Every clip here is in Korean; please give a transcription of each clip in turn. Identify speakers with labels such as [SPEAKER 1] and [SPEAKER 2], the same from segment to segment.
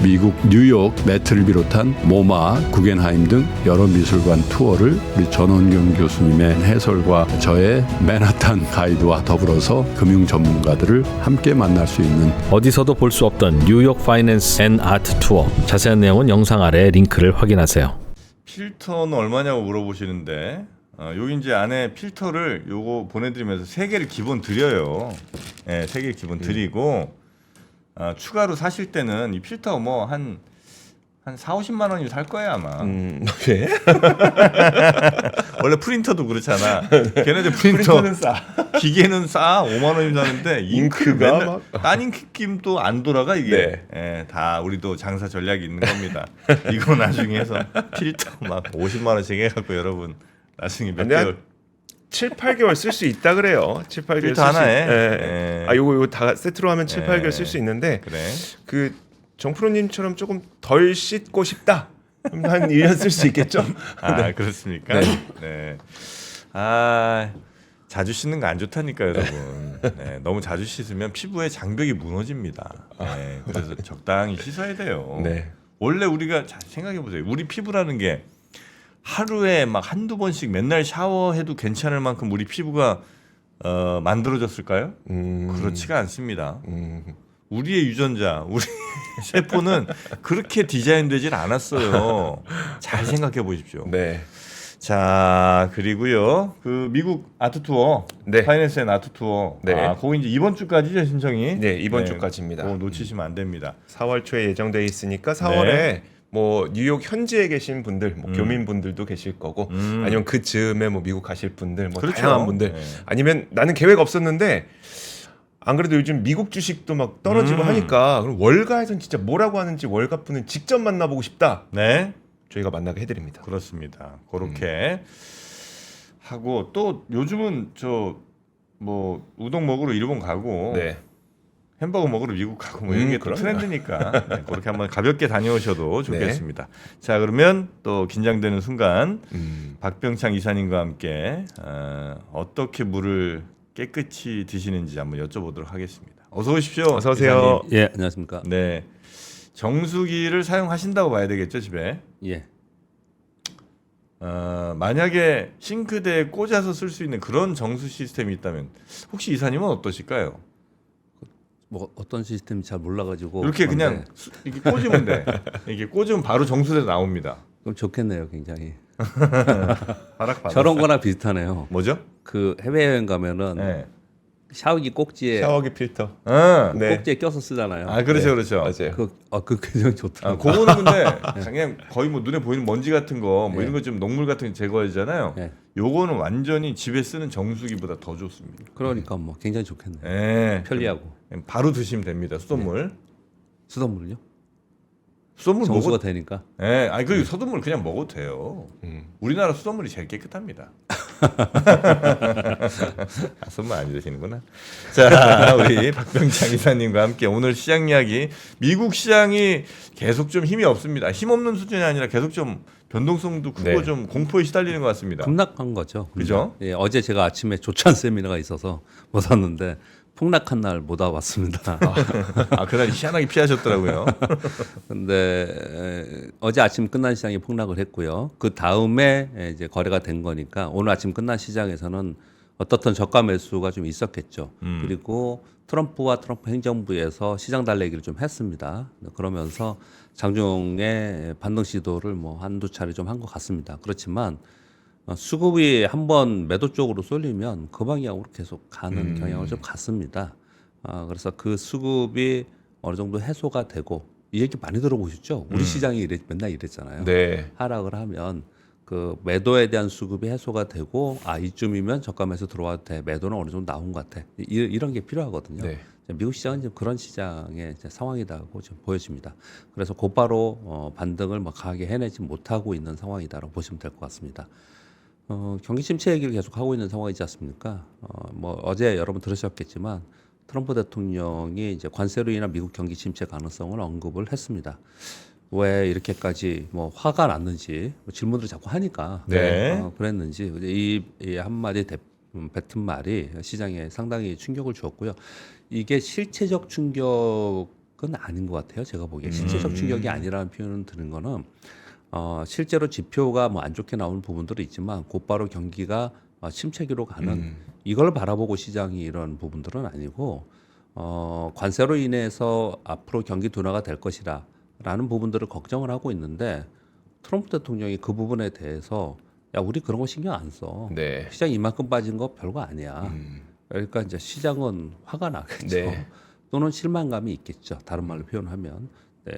[SPEAKER 1] 미국 뉴욕 매트를 비롯한 모마, 구겐하임 등 여러 미술관 투어를 우리 전원경 교수님의 해설과 저의 맨하탄 가이드와 더불어서 금융 전문가들을 함께 만날 수 있는
[SPEAKER 2] 어디서도 볼 수 없던 뉴욕 파이낸스 앤 아트 투어. 자세한 내용은 영상 아래 링크를 확인하세요.
[SPEAKER 3] 필터는 얼마냐고 물어보시는데 여기 이제 안에 필터를 요거 보내드리면서 3개를 기본 드려요. 네, 3개 기본 드리고 추가로 사실 때는 이 필터 뭐 한 4, 50만 원이면 살 거예요 아마.
[SPEAKER 4] 왜?
[SPEAKER 3] 원래 프린터도 그렇잖아. 걔네들
[SPEAKER 4] 프린터는 싸.
[SPEAKER 3] 기계는 싸 5만 원이면 사는데
[SPEAKER 4] 잉크가
[SPEAKER 3] 맨날
[SPEAKER 4] 막
[SPEAKER 3] 딴 잉크김도 안 돌아가 이게.
[SPEAKER 4] 네.
[SPEAKER 3] 예, 다 우리도 장사 전략이 있는 겁니다. 이거 나중에 해서 필터 막 50만 원씩 해갖고 여러분 나중에 몇
[SPEAKER 4] 근데
[SPEAKER 3] 개월
[SPEAKER 4] 7, 8개월 쓸 수 있다 그래요. 7, 8개월
[SPEAKER 3] 필터 하나에.
[SPEAKER 4] 예. 아 요거 다 세트로 하면 7, 8개월 쓸 수 있는데
[SPEAKER 3] 그래.
[SPEAKER 4] 그 정프로님처럼 조금 덜 씻고 싶다. 그럼 한 1년 쓸 수 있겠죠?
[SPEAKER 3] 아 그렇습니까? 네. 아 자주 씻는 거 안 좋다니까 여러분. 네, 너무 자주 씻으면 피부의 장벽이 무너집니다. 네, 그래서 적당히 씻어야 돼요.
[SPEAKER 4] 네.
[SPEAKER 3] 원래 우리가 잘 생각해 보세요. 우리 피부라는 게 하루에 막 한두 번씩 맨날 샤워해도 괜찮을 만큼 우리 피부가 만들어졌을까요? 그렇지가 않습니다. 우리의 유전자, 우리 세포는 그렇게 디자인되질 않았어요. 잘 생각해 보십시오.
[SPEAKER 4] 네.
[SPEAKER 3] 자, 그리고요. 그 미국 아트 투어,
[SPEAKER 4] 네.
[SPEAKER 3] 파이낸스 앤 아트 투어.
[SPEAKER 4] 네.
[SPEAKER 3] 아, 그거 이제 이번 주까지죠, 신청이?
[SPEAKER 4] 네, 이번 주까지입니다.
[SPEAKER 3] 그거 놓치시면 안 됩니다.
[SPEAKER 4] 4월 초에 예정돼 있으니까 4월에 뭐 뉴욕 현지에 계신 분들, 뭐 교민분들도 계실 거고, 아니면 그 즈음에 뭐 미국 가실 분들, 뭐
[SPEAKER 3] 그렇죠.
[SPEAKER 4] 다양한 분들,
[SPEAKER 3] 네.
[SPEAKER 4] 아니면 나는 계획 없었는데 안 그래도 요즘 미국 주식도 막 떨어지고 하니까 그럼 월가에선 진짜 뭐라고 하는지 월가분은 직접 만나보고 싶다.
[SPEAKER 3] 네.
[SPEAKER 4] 저희가 만나게 해드립니다.
[SPEAKER 3] 그렇습니다. 그렇게 하고 또 요즘은 저 뭐 우동 먹으러 일본 가고
[SPEAKER 4] 네.
[SPEAKER 3] 햄버거 먹으러 미국 가고 뭐 이런 게 또
[SPEAKER 4] 그럼요.
[SPEAKER 3] 트렌드니까 네, 그렇게 한번 가볍게 다녀오셔도 좋겠습니다. 자 그러면 또 긴장되는 순간 박병창 이사님과 함께 어떻게 물을 깨끗이 드시는지 한번 여쭤보도록 하겠습니다. 어서 오십시오.
[SPEAKER 4] 어서 오세요.
[SPEAKER 3] 이사님.
[SPEAKER 1] 예, 안녕하십니까?
[SPEAKER 3] 네. 정수기를 사용하신다고 봐야 되겠죠 집에.
[SPEAKER 1] 예.
[SPEAKER 3] 만약에 싱크대에 꽂아서 쓸 수 있는 그런 정수 시스템이 있다면 혹시 이사님은 어떠실까요?
[SPEAKER 1] 뭐 어떤 시스템이 잘 몰라가지고
[SPEAKER 3] 이렇게 그냥
[SPEAKER 1] 그런데
[SPEAKER 3] 이렇게 꽂으면 돼. 이게 꽂으면 바로 정수대 나옵니다.
[SPEAKER 1] 그럼 좋겠네요, 굉장히.
[SPEAKER 3] 바락
[SPEAKER 1] 저런 거나 비슷하네요.
[SPEAKER 3] 뭐죠?
[SPEAKER 1] 그 해외여행 가면은
[SPEAKER 3] 네.
[SPEAKER 1] 샤워기 꼭지에
[SPEAKER 4] 샤워기 필터.
[SPEAKER 3] 네.
[SPEAKER 1] 꼭지에 껴서 쓰잖아요.
[SPEAKER 3] 아 그렇죠,
[SPEAKER 4] 네,
[SPEAKER 3] 그렇죠.
[SPEAKER 4] 맞아요.
[SPEAKER 1] 그 굉장히 좋더라고요.
[SPEAKER 3] 그거는 근데 그냥 거의 뭐 눈에 보이는 먼지 같은 거, 뭐
[SPEAKER 1] 네.
[SPEAKER 3] 이런 거 좀 녹물 같은 거 제거하잖아요.
[SPEAKER 1] 네.
[SPEAKER 3] 요거는 완전히 집에 쓰는 정수기보다 더 좋습니다.
[SPEAKER 1] 그러니까 뭐 굉장히 좋겠네요.
[SPEAKER 3] 네.
[SPEAKER 1] 편리하고.
[SPEAKER 3] 바로 드시면 됩니다. 수돗물.
[SPEAKER 1] 수돗물요?
[SPEAKER 3] 수돗물
[SPEAKER 1] 정수가
[SPEAKER 3] 먹어도
[SPEAKER 1] 되니까.
[SPEAKER 3] 네, 아니 그리고 수돗물 그냥 먹어도 돼요. 우리나라 수돗물이 제일 깨끗합니다. 수돗물 안 드시는구나. 자, 우리 박병창 이사님과 함께 오늘 시장 이야기. 미국 시장이 계속 좀 힘이 없습니다. 힘 없는 수준이 아니라 계속 좀 변동성도 크고
[SPEAKER 4] 네.
[SPEAKER 3] 좀 공포에 시달리는 것 같습니다.
[SPEAKER 1] 폭락한 거죠.
[SPEAKER 3] 그죠?
[SPEAKER 1] 예, 어제 제가 아침에 조찬 세미나가 있어서 못 왔는데 폭락한 날 못 와봤습니다.
[SPEAKER 3] 아, 그날 희한하게 피하셨더라고요.
[SPEAKER 1] 근데 어제 아침 끝난 시장이 폭락을 했고요. 그 다음에 이제 거래가 된 거니까 오늘 아침 끝난 시장에서는 어떻든 저가 매수가 좀 있었겠죠. 그리고 트럼프와 트럼프 행정부에서 시장 달래기를 좀 했습니다. 그러면서 장중에 반등 시도를 뭐 한두 차례 좀 한 것 같습니다. 그렇지만 수급이 한번 매도 쪽으로 쏠리면 그 방향으로 계속 가는 경향을 좀 갖습니다. 그래서 그 수급이 어느 정도 해소가 되고 이 얘기 많이 들어보셨죠? 우리 시장이 맨날 이랬잖아요.
[SPEAKER 4] 네.
[SPEAKER 1] 하락을 하면 그 매도에 대한 수급이 해소가 되고 이쯤이면 저가에서 들어와도 돼. 매도는 어느 정도 나온 것 같아. 이런 게 필요하거든요.
[SPEAKER 4] 네.
[SPEAKER 1] 미국 시장은 지금 그런 시장의 상황이다고 좀 보여집니다. 그래서 곧바로 반등을 막 강하게 해내지 못하고 있는 상황이다라고 보시면 될 것 같습니다. 경기 침체 얘기를 계속 하고 있는 상황이지 않습니까? 뭐 어제 여러분 들으셨겠지만 트럼프 대통령이 이제 관세로 인한 미국 경기 침체 가능성을 언급을 했습니다. 왜 이렇게까지 뭐 화가 났는지 뭐 질문들을 자꾸 하니까
[SPEAKER 3] 네.
[SPEAKER 1] 그랬는지 이 한마디 뱉은 말이 시장에 상당히 충격을 주었고요. 이게 실체적 충격은 충격은 아닌 것 같아요. 제가 보기에 실제적 충격이 아니라는 표현을 드는 거는 실제로 지표가 뭐 안 좋게 나오는 부분들은 있지만 곧바로 경기가 침체기로 가는 이걸 바라보고 시장이 이런 부분들은 아니고 관세로 인해서 앞으로 경기 둔화가 될 것이라는 부분들을 걱정을 하고 있는데 트럼프 대통령이 그 부분에 대해서 야 우리 그런 거 신경 안 써.
[SPEAKER 4] 네.
[SPEAKER 1] 시장 이만큼 빠진 거 별거 아니야. 그러니까 이제 시장은 화가 나겠죠.
[SPEAKER 4] 네.
[SPEAKER 1] 또는 실망감이 있겠죠. 다른 말로 표현하면. 네,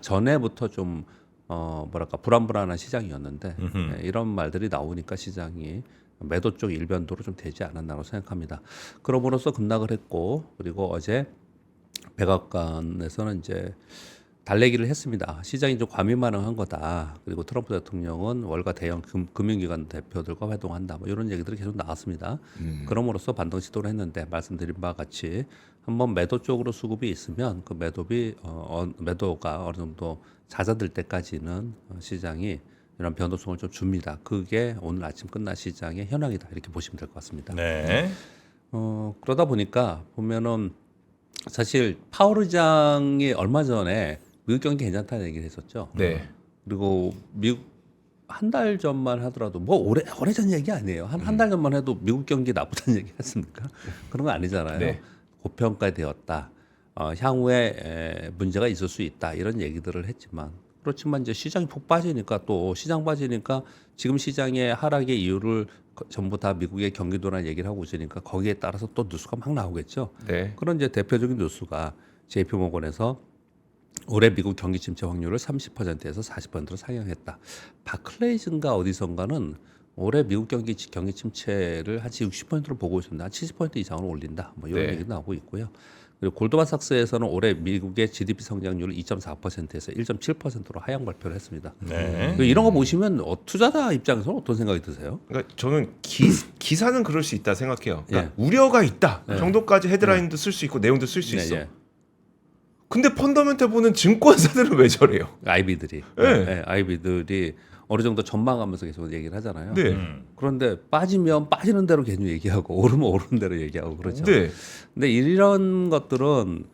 [SPEAKER 1] 전에부터 좀 뭐랄까 불안불안한 시장이었는데 네, 이런 말들이 나오니까 시장이 매도 쪽 일변도로 좀 되지 않았나라고 생각합니다. 그럼으로써 급락을 했고 그리고 어제 백악관에서는 이제 달래기를 했습니다. 시장이 좀 과민반응한 거다. 그리고 트럼프 대통령은 월가 대형 금융기관 대표들과 회동한다. 뭐 이런 얘기들이 계속 나왔습니다. 그럼으로써 반등 시도를 했는데 말씀드린 바와 같이 한번 매도 쪽으로 수급이 있으면 그 매도가 어느 정도 잦아들 때까지는 시장이 이런 변동성을 좀 줍니다. 그게 오늘 아침 끝난 시장의 현황이다. 이렇게 보시면 될 것 같습니다.
[SPEAKER 3] 네.
[SPEAKER 1] 그러다 보니까 보면은 사실 파월 의장이 얼마 전에 미국 경기 괜찮다는 얘기를 했었죠.
[SPEAKER 4] 네.
[SPEAKER 1] 그리고 미국 한 달 전만 하더라도 뭐 오래전 얘기 아니에요. 한 달 전만 해도 미국 경기 나쁘다는 얘기 했습니까? 그런 거 아니잖아요.
[SPEAKER 4] 네.
[SPEAKER 1] 고평가되었다. 향후에 문제가 있을 수 있다. 이런 얘기들을 했지만 그렇지만 이제 시장이 푹 빠지니까 또 시장 빠지니까 지금 시장의 하락의 이유를 전부 다 미국의 경기도란 얘기를 하고 있으니까 거기에 따라서 또 뉴스가 막 나오겠죠.
[SPEAKER 4] 네.
[SPEAKER 1] 그런 이제 대표적인 뉴스가 JP모건에서 올해 미국 경기 침체 확률을 30%에서 40%로 상향했다. 바클레이즈인가 어디선가는 올해 미국 경기 침체를 한 60%로 보고 있습니다. 한 70% 이상으로 올린다. 뭐 이런
[SPEAKER 4] 네.
[SPEAKER 1] 얘기도 나오고 있고요. 그리고 골드만삭스에서는 올해 미국의 GDP 성장률을 2.4%에서 1.7%로 하향 발표를 했습니다.
[SPEAKER 3] 네.
[SPEAKER 1] 이런 거 보시면 투자자 입장에서는 어떤 생각이 드세요?
[SPEAKER 4] 그러니까 저는 기사는 그럴 수 있다 생각해요. 그러니까
[SPEAKER 1] 예.
[SPEAKER 4] 우려가 있다 정도까지 헤드라인도 쓸 수 있고 내용도 쓸 수 있어.
[SPEAKER 1] 예.
[SPEAKER 4] 근데 펀더멘탈 보는 증권사들은 왜 저래요?
[SPEAKER 1] 아이비들이
[SPEAKER 4] 네.
[SPEAKER 1] 아이비들이 어느 정도 전망하면서 계속 얘기를 하잖아요.
[SPEAKER 4] 네.
[SPEAKER 1] 그런데 빠지면 빠지는 대로 계속 얘기하고 오르면 오르는 대로 얘기하고 그렇죠.
[SPEAKER 4] 네.
[SPEAKER 1] 근데 이런 것들은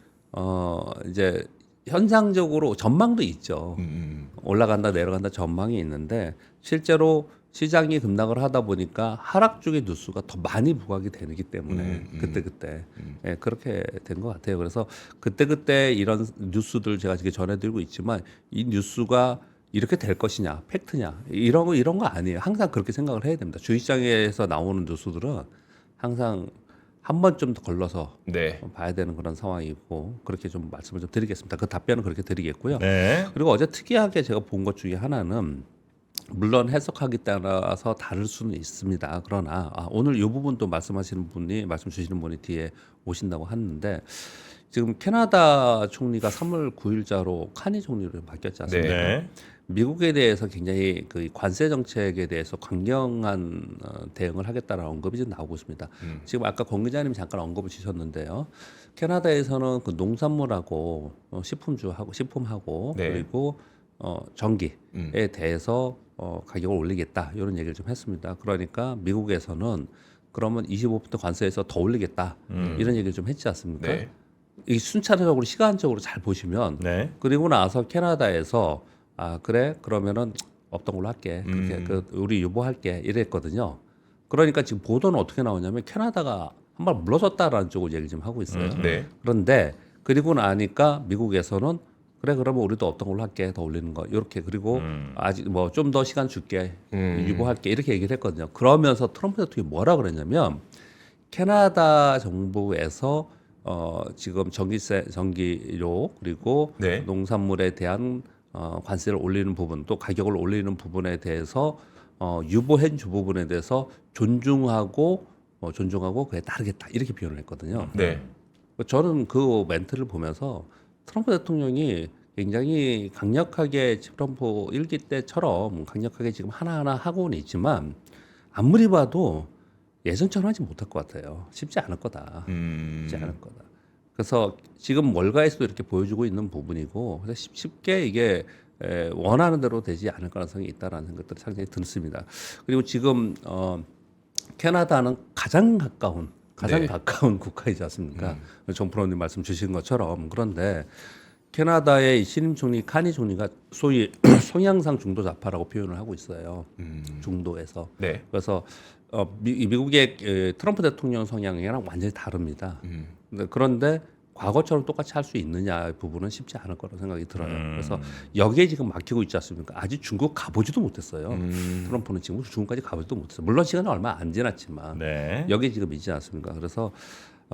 [SPEAKER 1] 이제 현상적으로 전망도 있죠. 올라간다 내려간다 전망이 있는데 실제로 시장이 급락을 하다 보니까 하락 쪽의 뉴스가 더 많이 부각이 되기 때문에 그때 예, 그렇게 된 것 같아요. 그래서 그때 이런 뉴스들 제가 지금 전해드리고 있지만 이 뉴스가 이렇게 될 것이냐 팩트냐 이런 거 아니에요. 항상 그렇게 생각을 해야 됩니다. 주식시장에서 나오는 뉴스들은 항상 한 번쯤 더 걸러서
[SPEAKER 4] 네.
[SPEAKER 1] 봐야 되는 그런 상황이고 그렇게 좀 말씀을 좀 드리겠습니다. 그 답변은 그렇게 드리겠고요.
[SPEAKER 3] 네.
[SPEAKER 1] 그리고 어제 특이하게 제가 본 것 중에 하나는 물론 해석하기 따라서 다를 수는 있습니다. 그러나 오늘 이 부분도 말씀 주시는 분이 뒤에 오신다고 하는데 지금 캐나다 총리가 3월 9일자로 카니 총리로 바뀌었지 않습니까?
[SPEAKER 3] 네.
[SPEAKER 1] 미국에 대해서 굉장히 그 관세 정책에 대해서 강경한 대응을 하겠다는 언급이 지금 나오고 있습니다. 지금 아까 권 기자님이 잠깐 언급을 주셨는데요. 캐나다에서는 그 농산물하고 식품하고
[SPEAKER 4] 네.
[SPEAKER 1] 그리고 전기에 대해서 가격을 올리겠다 이런 얘기를 좀 했습니다. 그러니까 미국에서는 그러면 25% 관세에서 더 올리겠다 이런 얘기를 좀 했지 않습니까?
[SPEAKER 4] 네.
[SPEAKER 1] 이 순차적으로 시간적으로 잘 보시면
[SPEAKER 3] 네.
[SPEAKER 1] 그리고 나서 캐나다에서 그래 그러면은 없던 걸로 할게 그렇게 우리 유보할게 이랬거든요. 그러니까 지금 보도는 어떻게 나오냐면 캐나다가 한 발 물러섰다라는 쪽으로 얘기 좀 하고 있어요.
[SPEAKER 4] 네.
[SPEAKER 1] 그런데 그리고 나니까 미국에서는 그래 그러면 우리도 없던 걸로 할게 더 올리는 거 이렇게 그리고 아직 뭐 좀 더 시간 줄게 유보할게 이렇게 얘기를 했거든요. 그러면서 트럼프 대통령이 뭐라 그랬냐면 캐나다 정부에서 지금 전기료 그리고
[SPEAKER 4] 네.
[SPEAKER 1] 농산물에 대한 관세를 올리는 부분 또 가격을 올리는 부분에 대해서 유보해 준 부분에 대해서 존중하고 그에 따르겠다 이렇게 표현을 했거든요.
[SPEAKER 4] 네.
[SPEAKER 1] 저는 그 멘트를 보면서 트럼프 대통령이 굉장히 강력하게 트럼프 1기 때처럼 강력하게 지금 하나하나 하고는 있지만 아무리 봐도 예전처럼 하지 못할 것 같아요. 쉽지 않을 거다. 쉽지 않을 거다. 그래서 지금 월가에서도 이렇게 보여주고 있는 부분이고 그래서 쉽게 이게 원하는 대로 되지 않을 가능성이 있다라는 생각들이 상당히 듭니다. 그리고 지금 캐나다는 가장 가까운 가장
[SPEAKER 4] 네.
[SPEAKER 1] 가까운 국가이지 않습니까? 정프로님 말씀 주신 것처럼. 그런데 캐나다의 신임 총리 카니 총리가 소위 성향상 중도 좌파라고 표현을 하고 있어요. 중도에서.
[SPEAKER 4] 네.
[SPEAKER 1] 그래서 미국의 트럼프 대통령 성향이랑 완전히 다릅니다. 그런데 과거처럼 똑같이 할 수 있느냐 부분은 쉽지 않을 거라고 생각이 들어요. 그래서 여기에 지금 막히고 있지 않습니까? 아직 중국 가보지도 못했어요. 트럼프는 지금 중국까지 가보지도 못했어요. 물론 시간이 얼마 안 지났지만
[SPEAKER 3] 네.
[SPEAKER 1] 여기에 지금 있지 않습니까? 그래서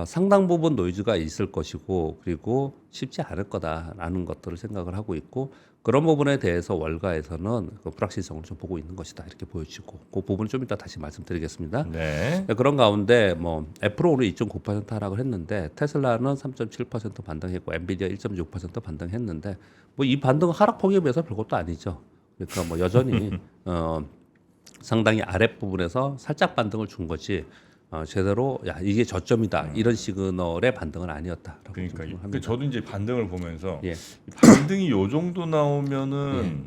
[SPEAKER 1] 상당 부분 노이즈가 있을 것이고 그리고 쉽지 않을 거다라는 것들을 생각을 하고 있고 그런 부분에 대해서 월가에서는 그 불확실성을 좀 보고 있는 것이다 이렇게 보여지고 그 부분은 좀 이따 다시 말씀드리겠습니다.
[SPEAKER 3] 네.
[SPEAKER 1] 그런 가운데 뭐 애플은 오늘 2.9% 하락을 했는데 테슬라는 3.7% 반등했고 엔비디아 1.6% 반등했는데 뭐 이 반등 하락폭에 비해서 별것도 아니죠. 그러니까 뭐 여전히 상당히 아랫부분에서 살짝 반등을 준 거지 제대로 야 이게 저점이다 이런 시그널의 반등은 아니었다라고
[SPEAKER 3] 그러니까
[SPEAKER 1] 생각을
[SPEAKER 3] 그
[SPEAKER 1] 합니다.
[SPEAKER 3] 저도 이제 반등을 보면서
[SPEAKER 1] 예.
[SPEAKER 3] 반등이 요 정도 나오면은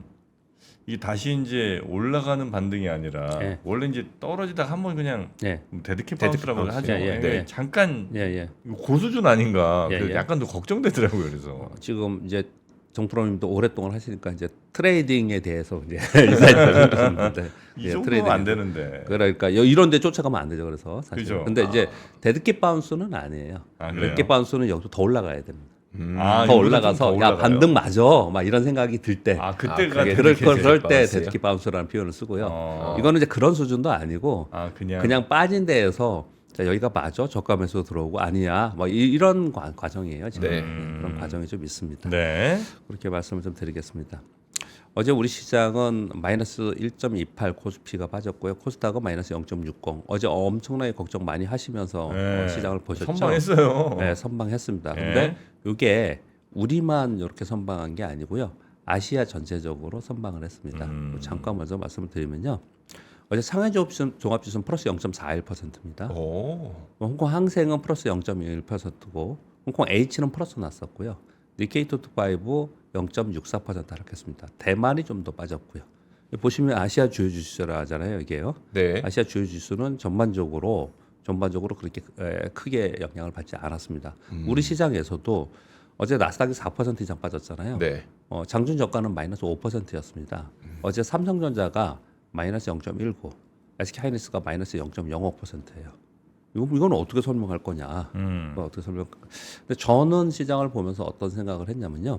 [SPEAKER 3] 이게 다시 이제 올라가는 반등이 아니라
[SPEAKER 1] 예.
[SPEAKER 3] 원래 이제 떨어지다 한번 그냥
[SPEAKER 1] 예.
[SPEAKER 3] 데드캣 바운스라고
[SPEAKER 4] 바운스.
[SPEAKER 3] 하죠.
[SPEAKER 1] 예, 예,
[SPEAKER 3] 네.
[SPEAKER 1] 예.
[SPEAKER 3] 잠깐
[SPEAKER 1] 예, 예.
[SPEAKER 3] 고수준 아닌가.
[SPEAKER 1] 예,
[SPEAKER 3] 그래서
[SPEAKER 1] 예.
[SPEAKER 3] 약간 더 걱정되더라고요. 그래서
[SPEAKER 1] 지금 이제 정프로님도 오랫동안 하시니까 이제 트레이딩에 대해서 이제 인사이트를 해주셨는데
[SPEAKER 3] 이 정도는 안 되는데.
[SPEAKER 1] 그러니까 이런 데 쫓아가면 안 되죠. 그래서 사실.
[SPEAKER 3] 그죠.
[SPEAKER 1] 근데 이제 데드캣 바운스는 아니에요.
[SPEAKER 3] 아, 그래요?
[SPEAKER 1] 데드캣 바운스는 여기서 더 올라가야 됩니다.
[SPEAKER 3] 아,
[SPEAKER 1] 더
[SPEAKER 3] 이거보다
[SPEAKER 1] 올라가서
[SPEAKER 3] 좀더
[SPEAKER 1] 야
[SPEAKER 3] 올라가요?
[SPEAKER 1] 반등 맞아 막 이런 생각이 들 때
[SPEAKER 3] 아 그때가
[SPEAKER 4] 그게
[SPEAKER 1] 그럴
[SPEAKER 3] 데드캣이에요?
[SPEAKER 1] 때
[SPEAKER 4] 바운스예요?
[SPEAKER 1] 데드캣 바운스라는 표현을 쓰고요.
[SPEAKER 3] 어.
[SPEAKER 1] 이거는 이제 그런 수준도 아니고
[SPEAKER 3] 아 그냥
[SPEAKER 1] 그냥 빠진 데에서 자, 여기가 맞아 저가 매수 들어오고 아니야 뭐 이런 과정이에요. 지금
[SPEAKER 4] 네.
[SPEAKER 1] 그런 과정이 좀 있습니다.
[SPEAKER 3] 네.
[SPEAKER 1] 그렇게 말씀을 좀 드리겠습니다. 어제 우리 시장은 마이너스 1.28 코스피가 빠졌고요. 코스닥은 마이너스 0.60. 어제 엄청나게 걱정 많이 하시면서
[SPEAKER 3] 네.
[SPEAKER 1] 시장을 보셨죠.
[SPEAKER 3] 선방했어요.
[SPEAKER 1] 네, 선방했습니다.
[SPEAKER 3] 네.
[SPEAKER 1] 근데 이게 우리만 이렇게 선방한 게 아니고요. 아시아 전체적으로 선방을 했습니다. 잠깐 먼저 말씀을 드리면요. 어제 상해 종합지수는 플러스 0.41%입니다.
[SPEAKER 4] 오.
[SPEAKER 1] 홍콩 항생은 플러스 0.21%고 홍콩 H는 플러스 났었고요. 니케이225 0.64% 하락했습니다. 대만이 좀 더 빠졌고요. 보시면 아시아 주요 지수라 하잖아요, 이게요.
[SPEAKER 4] 네.
[SPEAKER 1] 아시아 주요 지수는 전반적으로 그렇게 크게 영향을 받지 않았습니다. 우리 시장에서도 어제 나스닥이 4% 이상 빠졌잖아요.
[SPEAKER 4] 네.
[SPEAKER 1] 장중 저가는 마이너스 5%였습니다. 어제 삼성전자가 마이너스 0.19, SK하이닉스가 마이너스 0.05%예요. 이건 어떻게 설명할 거냐? 이거 어떻게 설명? 근데 저는 시장을 보면서 어떤 생각을 했냐면요.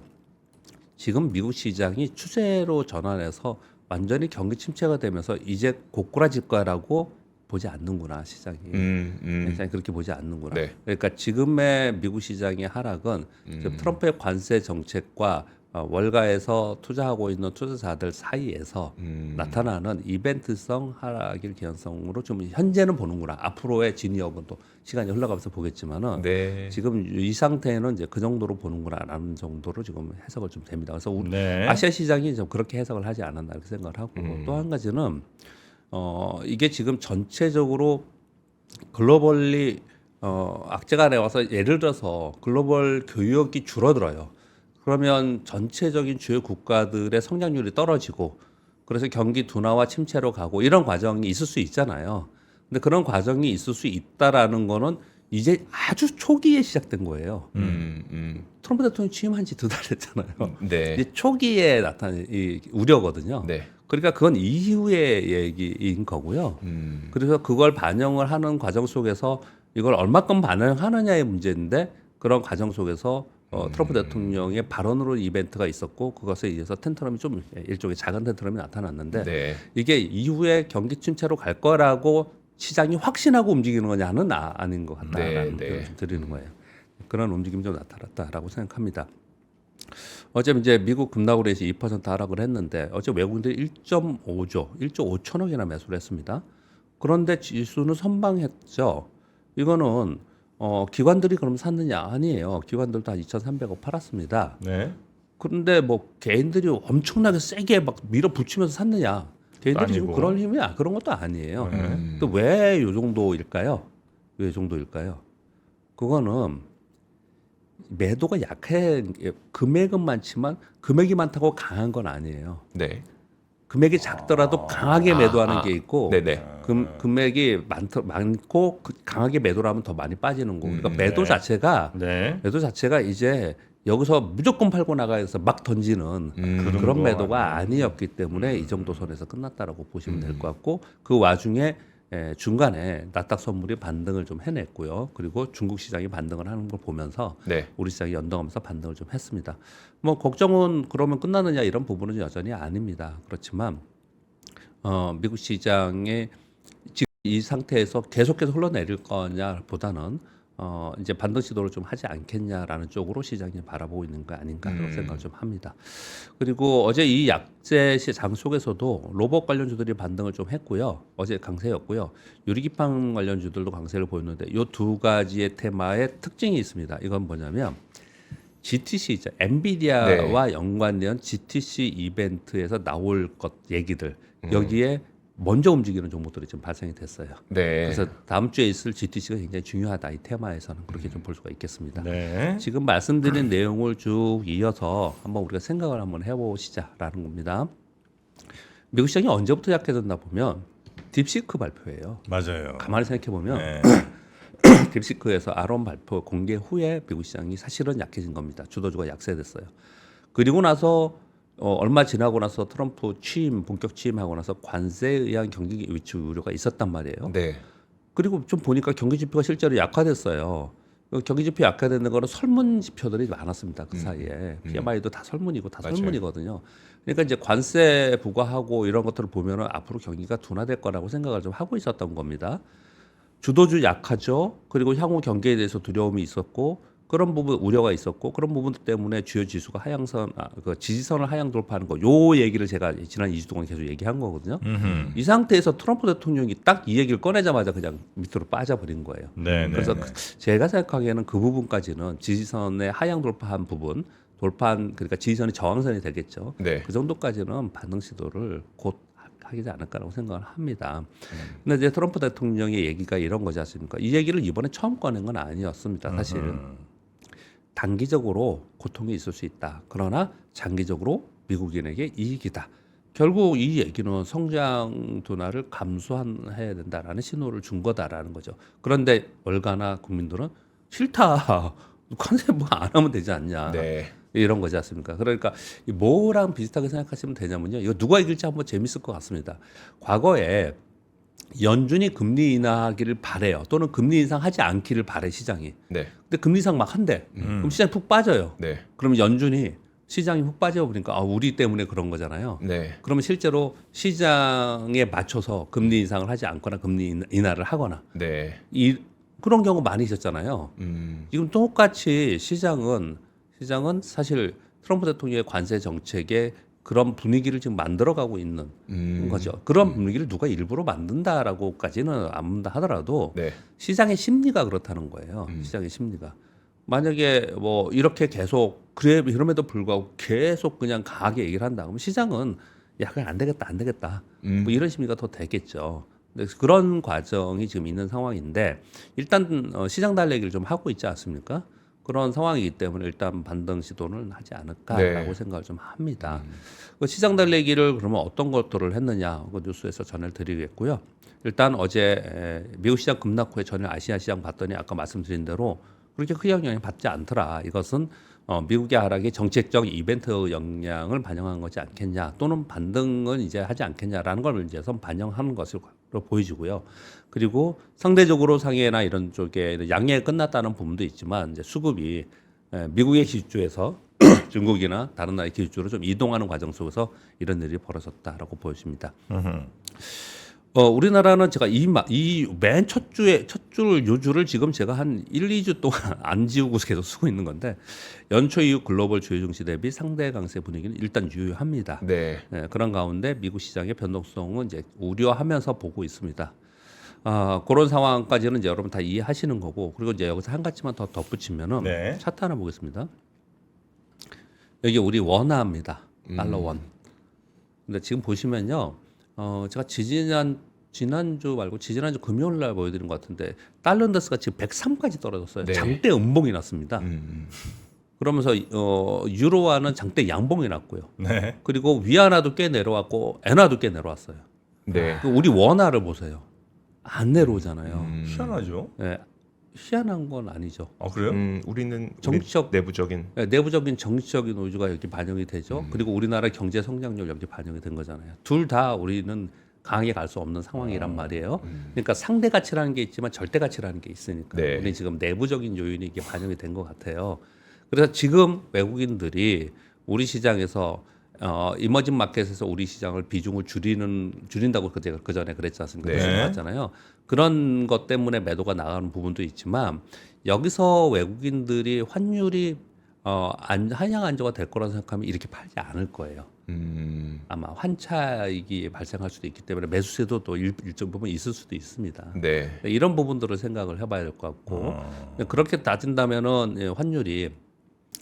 [SPEAKER 1] 지금 미국 시장이 추세로 전환해서 완전히 경기 침체가 되면서 이제 고꾸라질 거라고 보지 않는구나 시장이. 시장이 그렇게 보지 않는구나.
[SPEAKER 4] 네.
[SPEAKER 1] 그러니까 지금의 미국 시장의 하락은 지금 트럼프의 관세 정책과 월가에서 투자하고 있는 투자자들 사이에서 나타나는 이벤트성 하락일 개연성으로 좀 현재는 보는구나. 앞으로의 진위업은 또 시간이 흘러가면서 보겠지만은
[SPEAKER 4] 네.
[SPEAKER 1] 지금 이 상태는 이제 그 정도로 보는구나라는 정도로 지금 해석을 좀 됩니다. 그래서 우리
[SPEAKER 3] 네.
[SPEAKER 1] 아시아 시장이 좀 그렇게 해석을 하지 않았나 이렇게 생각을 하고 또 한 가지는 이게 지금 전체적으로 글로벌리 악재가 나와서 예를 들어서 글로벌 교역이 줄어들어요. 그러면 전체적인 주요 국가들의 성장률이 떨어지고 그래서 경기 둔화와 침체로 가고 이런 과정이 있을 수 있잖아요. 근데 그런 과정이 있을 수 있다라는 거는 이제 아주 초기에 시작된 거예요. 트럼프 대통령이 취임한 지 2달 됐잖아요.
[SPEAKER 4] 네.
[SPEAKER 1] 이제 초기에 나타난 이 우려거든요.
[SPEAKER 4] 네.
[SPEAKER 1] 그러니까 그건 이후의 얘기인 거고요. 그래서 그걸 반영을 하는 과정 속에서 이걸 얼마큼 반영하느냐의 문제인데 그런 과정 속에서 트럼프 대통령의 발언으로 이벤트가 있었고 그것에 의해서 텐트럼이 좀 일종의 작은 텐트럼이 나타났는데
[SPEAKER 4] 네.
[SPEAKER 1] 이게 이후에 경기 침체로 갈 거라고 시장이 확신하고 움직이는 거냐는 아닌 것 같다라는
[SPEAKER 4] 네,
[SPEAKER 1] 표현을 좀 드리는 거예요. 그런 움직임이 좀 나타났다라고 생각합니다. 어제 이제 미국 급락으로 해서 2% 하락을 했는데 어제 외국인들이 1.5조, 1조 5천억이나 매수를 했습니다. 그런데 지수는 선방했죠. 이거는 기관들이 그럼 샀느냐? 아니에요. 기관들도 한 2,300억 팔았습니다.
[SPEAKER 3] 네.
[SPEAKER 1] 그런데 뭐 개인들이 엄청나게 세게 막 밀어붙이면서 샀느냐? 개인들이 지금
[SPEAKER 3] 아니고.
[SPEAKER 1] 그럴 힘이 그런 것도 아니에요.
[SPEAKER 3] 네.
[SPEAKER 1] 또 왜 이 정도일까요? 왜 이 정도일까요? 그거는 매도가 약해 금액은 많지만 금액이 많다고 강한 건 아니에요.
[SPEAKER 4] 네.
[SPEAKER 1] 금액이 작더라도 강하게 매도하는 게 있고
[SPEAKER 4] 네네.
[SPEAKER 1] 금액이 많고 강하게 매도를 하면 더 많이 빠지는 거고. 그러니까 매도 자체가 이제 여기서 무조건 팔고 나가서 막 던지는 그런
[SPEAKER 3] 거
[SPEAKER 1] 매도가 아니었기 때문에 이 정도 선에서 끝났다라고 보시면 될 것 같고 그 와중에 중간에 나스닥 선물이 반등을 좀 해냈고요. 그리고 중국 시장이 반등을 하는 걸 보면서
[SPEAKER 4] 네.
[SPEAKER 1] 우리 시장이 연동하면서 반등을 좀 했습니다. 뭐 걱정은 그러면 끝나느냐 이런 부분은 여전히 아닙니다. 그렇지만 미국 시장의 지금 이 상태에서 계속해서 흘러내릴 거냐보다는 이제 반등 시도를 좀 하지 않겠냐라는 쪽으로 시장이 바라보고 있는 거 아닌가 그런 생각을 좀 합니다. 그리고 어제 이 약세 시장 속에서도 로봇 관련주들이 반등을 좀 했고요. 어제 강세였고요. 유리기판 관련주들도 강세를 보였는데 이 두 가지의 테마의 특징이 있습니다. 이건 뭐냐면 GTC죠. 엔비디아와 연관된 GTC 이벤트에서 나올 것 얘기들 여기에 먼저 움직이는 종목들이 지금 발생이 됐어요.
[SPEAKER 4] 네.
[SPEAKER 1] 그래서 다음 주에 있을 GTC가 굉장히 중요하다. 이 테마에서는 그렇게 좀 볼 수가 있겠습니다.
[SPEAKER 3] 네.
[SPEAKER 1] 지금 말씀드린 내용을 쭉 이어서 한번 우리가 생각을 한번 해보시자라는 겁니다. 미국 시장이 언제부터 약해졌나 보면 딥시크 발표예요.
[SPEAKER 3] 맞아요.
[SPEAKER 1] 가만히 생각해 보면
[SPEAKER 3] 네.
[SPEAKER 1] 딥시크에서 아론 발표 공개 후에 미국 시장이 사실은 약해진 겁니다. 주도주가 약세됐어요. 그리고 나서 얼마 지나고 나서 트럼프 본격 취임하고 나서 관세에 의한 경기 위축 우려가 있었단 말이에요.
[SPEAKER 4] 네.
[SPEAKER 1] 그리고 좀 보니까 경기 지표가 실제로 약화됐어요. 경기 지표 약화되는 거는 설문 지표들이 많았습니다. 그 사이에 PMI도 다 설문이고 다
[SPEAKER 4] 맞아요.
[SPEAKER 1] 설문이거든요. 그러니까 이제 관세 부과하고 이런 것들을 보면은 앞으로 경기가 둔화될 거라고 생각을 좀 하고 있었던 겁니다. 주도주 약하죠. 그리고 향후 경기에 대해서 두려움이 있었고 그런 부분 우려가 있었고 그런 부분 때문에 주요 지수가 그 지지선을 하향 돌파하는 거. 요 얘기를 제가 지난 2주 동안 계속 얘기한 거거든요. 이 상태에서 트럼프 대통령이 딱 이 얘기를 꺼내자마자 그냥 밑으로 빠져버린 거예요.
[SPEAKER 3] 네,
[SPEAKER 1] 그래서
[SPEAKER 3] 네.
[SPEAKER 1] 제가 생각하기에는 그 부분까지는 지지선의 하향 돌파한 부분, 그러니까 지지선이 저항선이 되겠죠.
[SPEAKER 4] 네.
[SPEAKER 1] 그 정도까지는 반등 시도를 곧 하지 않을까라고 생각을 합니다. 근데 이제 트럼프 대통령의 얘기가 이런 거지 않습니까? 이 얘기를 이번에 처음 꺼낸 건 아니었습니다. 사실 단기적으로 고통이 있을 수 있다. 그러나 장기적으로 미국인에게 이익이다. 결국 이 얘기는 성장 둔화를 감수해야 된다라는 신호를 준 거다라는 거죠. 그런데 월가나 국민들은 싫다. 관세 뭐 안 하면 되지 않냐.
[SPEAKER 4] 네.
[SPEAKER 1] 이런 거지 않습니까? 그러니까 이 뭐랑 비슷하게 생각하시면 되냐면요. 이거 누가 이길지 한번 재밌을 것 같습니다. 과거에 연준이 금리 인하하기를 바래요. 또는 금리 인상하지 않기를 바래 시장이.
[SPEAKER 4] 네.
[SPEAKER 1] 근데 금리 인상 막 한대. 그럼 시장이 푹 빠져요.
[SPEAKER 4] 네.
[SPEAKER 1] 그러면 연준이 시장이 훅 빠져버리니까 우리 때문에 그런 거잖아요.
[SPEAKER 4] 네.
[SPEAKER 1] 그러면 실제로 시장에 맞춰서 금리 인상을 하지 않거나 금리 인하를 하거나
[SPEAKER 4] 네.
[SPEAKER 1] 그런 경우 많이 있었잖아요. 지금 똑같이 시장은 사실 트럼프 대통령의 관세 정책에 그런 분위기를 지금 만들어가고 있는 거죠. 그런 분위기를 누가 일부러 만든다라고까지는 안 본다 하더라도
[SPEAKER 4] 네.
[SPEAKER 1] 시장의 심리가 그렇다는 거예요. 시장의 심리가. 만약에 뭐 이렇게 계속 그럼에도 불구하고 계속 그냥 강하게 얘기를 한다. 그러면 시장은 야, 그냥 안 되겠다. 뭐 이런 심리가 더 되겠죠. 근데 그런 과정이 지금 있는 상황인데 일단 시장 달래기를 좀 하고 있지 않습니까? 그런 상황이기 때문에 일단 반등 시도는 하지 않을까라고
[SPEAKER 4] 네.
[SPEAKER 1] 생각을 좀 합니다. 그 시장 달래기를 그러면 어떤 것들을 했느냐 그 뉴스에서 전해를 드리겠고요. 일단 어제 미국 시장 급락 후에 전일 아시아 시장 봤더니 아까 말씀드린 대로 그렇게 큰 영향을 받지 않더라. 이것은 미국의 하락이 정책적 이벤트 영향을 반영한 거지 않겠냐 또는 반등은 이제 하지 않겠냐라는 걸 이제 반영하는 것으로 보여지고요. 그리고 상대적으로 상해나 이런 쪽에 양해가 끝났다는 부분도 있지만 이제 수급이 미국의 기준주에서 중국이나 다른 나라의 기준주로 좀 이동하는 과정 속에서 이런 일이 벌어졌다라고 보여집니다. 우리나라는 제가 이 맨 첫 줄 요주를 지금 제가 한 1, 2주 동안 안 지우고 계속 쓰고 있는 건데 연초 이후 글로벌 주요 증시 대비 상대 강세 분위기는 일단 유효합니다.
[SPEAKER 4] 네.
[SPEAKER 1] 그런 가운데 미국 시장의 변동성은 이제 우려하면서 보고 있습니다. 그런 상황까지는 이제 여러분 다 이해하시는 거고 그리고 이제 여기서 한 가지만 더 덧붙이면은
[SPEAKER 3] 네.
[SPEAKER 1] 차트 하나 보겠습니다. 여기 우리 원화입니다. 달러 원. 근데 지금 보시면요. 제가 지난주 말고 지난주 금요일 날 보여드린 것 같은데 달러 인더스가 지금 103까지 떨어졌어요.
[SPEAKER 4] 네.
[SPEAKER 1] 장대 음봉이 났습니다. 그러면서 유로화는 장대 양봉이 났고요.
[SPEAKER 3] 네.
[SPEAKER 1] 그리고 위안화도 꽤 내려왔고 엔화도 꽤 내려왔어요.
[SPEAKER 4] 네.
[SPEAKER 1] 우리 원화를 보세요. 안 내려오잖아요.
[SPEAKER 3] 희한하죠.
[SPEAKER 1] 예, 희한한 건 아니죠.
[SPEAKER 3] 아 그래요?
[SPEAKER 4] 우리는
[SPEAKER 1] 정치적-
[SPEAKER 4] 우리 내부적인
[SPEAKER 1] 예, 내부적인 정치적인 우주가 여기 반영이 되죠. 그리고 우리나라 경제 성장률 여기 반영이 된 거잖아요. 둘 다 우리는 강하게 갈 수 없는 상황이란 말이에요. 그러니까 상대 가치라는 게 있지만 절대 가치라는 게 있으니까
[SPEAKER 4] 네.
[SPEAKER 1] 우리 지금 내부적인 요인이 이게 반영이 된 것 같아요. 그래서 지금 외국인들이 우리 시장에서 이머징 마켓에서 우리 시장을 비중을 줄인다고 제가 그 전에 그랬지 않습니까?
[SPEAKER 4] 네.
[SPEAKER 1] 말씀하셨잖아요. 그런 것 때문에 매도가 나가는 부분도 있지만 여기서 외국인들이 환율이 하향 안정화 될 거라고 생각하면 이렇게 팔지 않을 거예요. 아마 환차익이 발생할 수도 있기 때문에 매수세도 또 일정 부분 있을 수도 있습니다.
[SPEAKER 4] 네.
[SPEAKER 1] 이런 부분들을 생각을 해봐야 될 것 같고 그렇게 따진다면은 환율이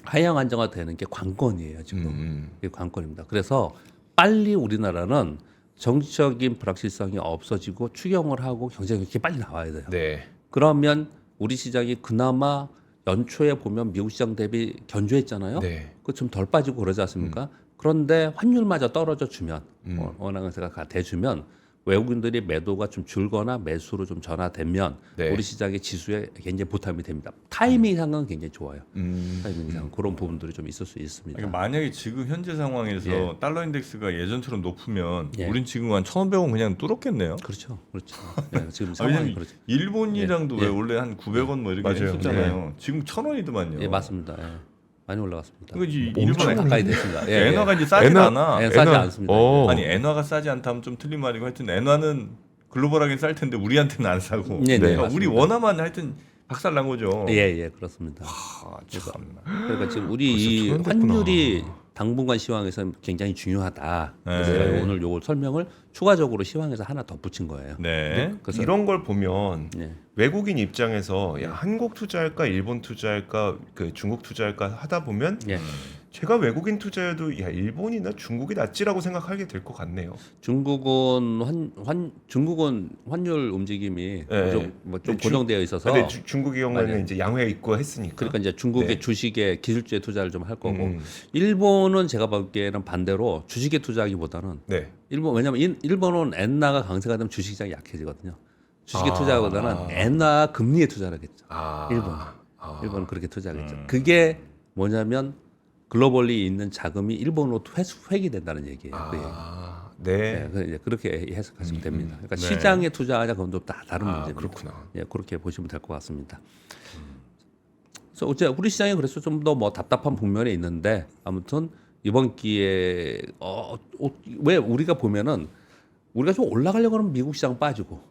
[SPEAKER 1] 하향 안정화 되는 게 관건이에요 지금. 이게 관건입니다. 그래서 빨리 우리나라는 정치적인 불확실성이 없어지고 추경을 하고 경제가 이렇게 빨리 나와야 돼요.
[SPEAKER 4] 네.
[SPEAKER 1] 그러면 우리 시장이 그나마 연초에 보면 미국 시장 대비 견조했잖아요.
[SPEAKER 4] 네.
[SPEAKER 1] 그 좀 덜 빠지고 그러지 않습니까? 그런데 환율마저 떨어져 주면 원화가 돼주면 외국인들이 매도가 좀 줄거나 매수로 좀 전환되면
[SPEAKER 4] 네.
[SPEAKER 1] 우리 시장의 지수에 굉장히 보탬이 됩니다. 타이밍상은 굉장히 좋아요. 타이밍상 그런 부분들이 좀 있을 수 있습니다.
[SPEAKER 3] 그러니까 만약에 지금 현재 상황에서
[SPEAKER 1] 예.
[SPEAKER 3] 달러 인덱스가 예전처럼 높으면
[SPEAKER 1] 예.
[SPEAKER 3] 우린 지금 한 1,500원 그냥 뚫었겠네요.
[SPEAKER 1] 그렇죠, 그렇죠. 네, 지금
[SPEAKER 3] 아,
[SPEAKER 1] 상황이
[SPEAKER 3] 왜냐면
[SPEAKER 1] 그렇죠.
[SPEAKER 3] 일본이랑도
[SPEAKER 1] 예.
[SPEAKER 3] 왜 원래 한 900원 뭐 이렇게
[SPEAKER 4] 맞아요.
[SPEAKER 3] 했었잖아요. 지금 1,000원이더만요.
[SPEAKER 1] 예, 맞습니다. 예. 많이 올라갔습니다.
[SPEAKER 3] 이거 이제
[SPEAKER 1] 엄청
[SPEAKER 3] 일본
[SPEAKER 1] 가까이 됐습니다. 예,
[SPEAKER 3] 엔화가
[SPEAKER 1] 예.
[SPEAKER 3] 이제 싸진
[SPEAKER 4] 엔화-
[SPEAKER 3] 않아.
[SPEAKER 1] 예, 싸지 않습니다.
[SPEAKER 3] 아니 엔화가 싸지 않다면 좀 틀린 말이고 하여튼 엔화는 글로벌하게 쌀 텐데 우리한테는 안 사고
[SPEAKER 1] 네, 네,
[SPEAKER 3] 그러니까 우리
[SPEAKER 1] 맞습니다.
[SPEAKER 3] 원화만 하여튼 박살 난 거죠.
[SPEAKER 1] 예, 그렇습니다.
[SPEAKER 3] 아, 참나.
[SPEAKER 1] 그러니까 지금 우리
[SPEAKER 4] 벌써
[SPEAKER 1] 이
[SPEAKER 4] 천원 됐구나.
[SPEAKER 1] 환율이 당분간 시황에서 굉장히 중요하다. 그래서
[SPEAKER 3] 네.
[SPEAKER 1] 제가 오늘 요걸 설명을 추가적으로 시황에서 하나 덧붙인 거예요.
[SPEAKER 3] 네.
[SPEAKER 1] 그래서
[SPEAKER 4] 이런 걸 보면
[SPEAKER 1] 예.
[SPEAKER 4] 외국인 입장에서 야, 한국 투자할까 일본 투자할까 그 중국 투자할까 하다 보면
[SPEAKER 1] 예.
[SPEAKER 4] 제가 외국인 투자해도 야 일본이나 중국이 낫지라고 생각하게 될 것 같네요.
[SPEAKER 1] 중국은 환율 움직임이
[SPEAKER 4] 네.
[SPEAKER 1] 좀
[SPEAKER 4] 네,
[SPEAKER 1] 고정되어 있어서
[SPEAKER 4] 근데 중국의 경우에는
[SPEAKER 1] 맞아요.
[SPEAKER 4] 이제 양회 있고 했으니까.
[SPEAKER 1] 그러니까 이제 중국의
[SPEAKER 4] 네.
[SPEAKER 1] 주식에 기술주에 투자를 좀 할 거고
[SPEAKER 4] 음.
[SPEAKER 1] 일본은 제가 보기에는 반대로 주식에 투자하기보다는
[SPEAKER 4] 네.
[SPEAKER 1] 왜냐면 일본은 엔화가 강세가 되면 주식시장이 약해지거든요. 주식에
[SPEAKER 4] 아.
[SPEAKER 1] 투자하기보다는 엔화 금리에 투자를 하겠죠.
[SPEAKER 4] 아.
[SPEAKER 1] 일본은 그렇게 투자하겠죠. 그게 뭐냐면 글로벌리 있는 자금이 일본으로 회귀 된다는 얘기예요. 그 얘기.
[SPEAKER 4] 아. 네.
[SPEAKER 1] 네, 이제 그렇게 해석하시면 됩니다. 그러니까
[SPEAKER 3] 네.
[SPEAKER 1] 시장에 투자하냐 그건 또 다른
[SPEAKER 4] 아,
[SPEAKER 1] 문제입니다.
[SPEAKER 4] 그렇구나.
[SPEAKER 1] 예, 그렇게 보시면 될 것 같습니다. 그래서 어째 우리 시장이 그래서 좀 더 뭐 답답한 국면에 있는데 아무튼 이번 기회에 왜 우리가 보면은 우리가 좀 올라가려고 하면 미국 시장 빠지고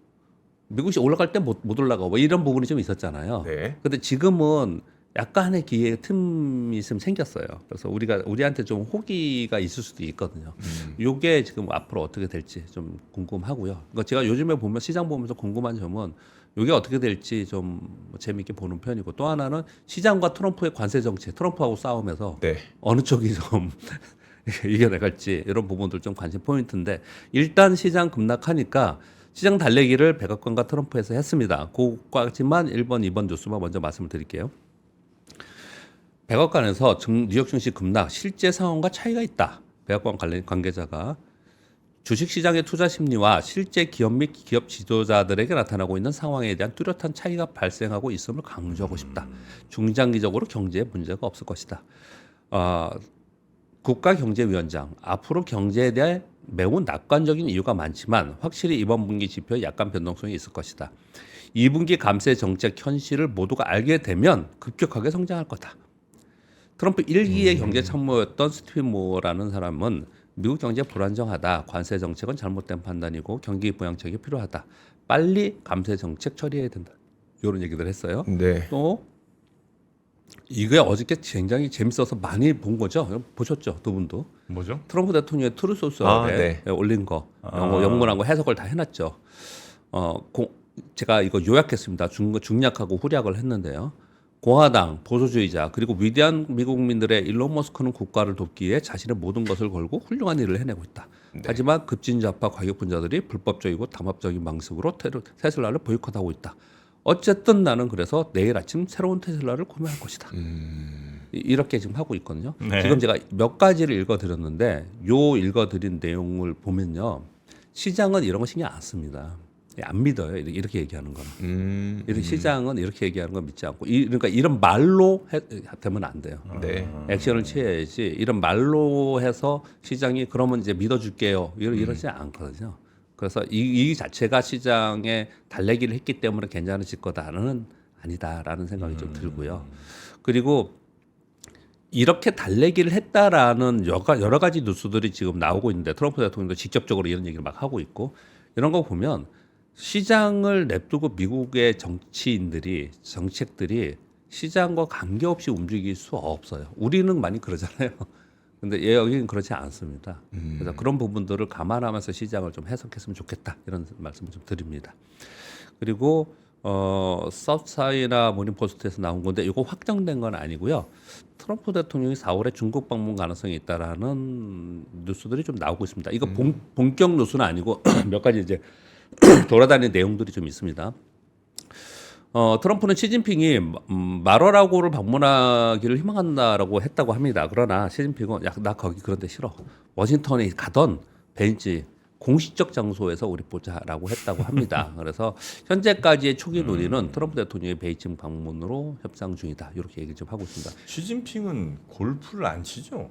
[SPEAKER 1] 미국 시장 올라갈 때 못 올라가고 뭐 이런 부분이 좀 있었잖아요.
[SPEAKER 4] 네.
[SPEAKER 1] 근데 지금은 약간의 기회 틈이 좀 생겼어요. 그래서 우리한테 좀 호기가 있을 수도 있거든요. 요게 지금 앞으로 어떻게 될지 좀 궁금하고요. 그러니까 제가 요즘에 보면 시장 보면서 궁금한 점은 요게 어떻게 될지 좀 재미있게 보는 편이고 또 하나는 시장과 트럼프의 관세 정책, 트럼프하고 싸움에서
[SPEAKER 4] 네.
[SPEAKER 1] 어느 쪽이 좀 이겨내갈지 이런 부분들 좀 관심 포인트인데 일단 시장 급락하니까 시장 달래기를 백악관과 트럼프에서 했습니다. 그거까지만 1번, 2번 뉴스만 먼저 말씀을 드릴게요. 백악관에서 뉴욕 증시 급락 실제 상황과 차이가 있다. 백악관 관계자가 주식시장의 투자 심리와 실제 기업 및 기업 지도자들에게 나타나고 있는 상황에 대한 뚜렷한 차이가 발생하고 있음을 강조하고 싶다. 중장기적으로 경제에 문제가 없을 것이다. 국가경제위원장 앞으로 경제에 대해 매우 낙관적인 이유가 많지만 확실히 이번 분기 지표에 약간 변동성이 있을 것이다. 2분기 감세 정책 현실을 모두가 알게 되면 급격하게 성장할 거다. 트럼프 1기의 경제 참모였던 스티븐 모어라는 사람은 미국 경제 불안정하다. 관세 정책은 잘못된 판단이고 경기 부양책이 필요하다. 빨리 감세 정책 처리해야 된다. 이런 얘기들 했어요.
[SPEAKER 4] 네.
[SPEAKER 1] 또 이게 어저께 굉장히 재밌어서 많이 본 거죠. 보셨죠, 두 분도.
[SPEAKER 3] 뭐죠?
[SPEAKER 1] 트럼프 대통령의 트루 소스에
[SPEAKER 4] 네.
[SPEAKER 1] 올린 거 영문하고 해석을 다 해놨죠. 제가 이거 요약했습니다. 중략하고 후략을 했는데요. 공화당, 보수주의자 그리고 위대한 미국 국민들의 일론 머스크는 국가를 돕기에 자신의 모든 것을 걸고 훌륭한 일을 해내고 있다. 하지만 급진좌파 과격분자들이 불법적이고 담합적인 방식으로 테슬라를 보이콧하고 있다. 어쨌든 나는 그래서 내일 아침 새로운 테슬라를 구매할 것이다. 이렇게 지금 하고 있거든요.
[SPEAKER 3] 네.
[SPEAKER 1] 지금 제가 몇 가지를 읽어드렸는데 요 읽어드린 내용을 보면요, 시장은 이런 거 신경 안 씁니다. 안 믿어요. 이렇게 얘기하는 거는. 이렇게 시장은 이렇게 얘기하는 거 믿지 않고 그러니까 이런 말로 되면 안 돼요.
[SPEAKER 4] 네.
[SPEAKER 1] 액션을 취해야지 이런 말로 해서 시장이 그러면 이제 믿어줄게요 이러지 않거든요. 그래서 이 자체가 시장에 달래기를 했기 때문에 괜찮아질 거다는 아니다라는 생각이 좀 들고요. 그리고 이렇게 달래기를 했다라는 여러 가지 뉴스들이 지금 나오고 있는데 트럼프 대통령도 직접적으로 이런 얘기를 막 하고 있고 이런 거 보면 시장을 냅두고 미국의 정책들이 시장과 관계없이 움직일 수 없어요. 우리는 많이 그러잖아요. 근데 여기는 그렇지 않습니다. 그래서 그런 부분들을 감안하면서 시장을 좀 해석했으면 좋겠다 이런 말씀을 좀 드립니다. 그리고 사우스차이나 모닝포스트에서 나온 건데 이거 확정된 건 아니고요. 트럼프 대통령이 4월에 중국 방문 가능성이 있다라는 뉴스들이 좀 나오고 있습니다. 이거 본격 뉴스는 아니고 몇 가지 이제 돌아다니는 내용들이 좀 있습니다. 트럼프는 시진핑이 마라라고를 방문하기를 희망한다라고 했다고 합니다. 그러나 시진핑은 야, 나 거기 그런데 싫어. 워싱턴에 가던 벤치 공식적 장소에서 우리 보자라고 했다고 합니다. 그래서 현재까지의 초기 논의는 트럼프 대통령의 베이징 방문으로 협상 중이다. 이렇게 얘기 좀 하고 있습니다.
[SPEAKER 3] 시진핑은 골프를 안 치죠?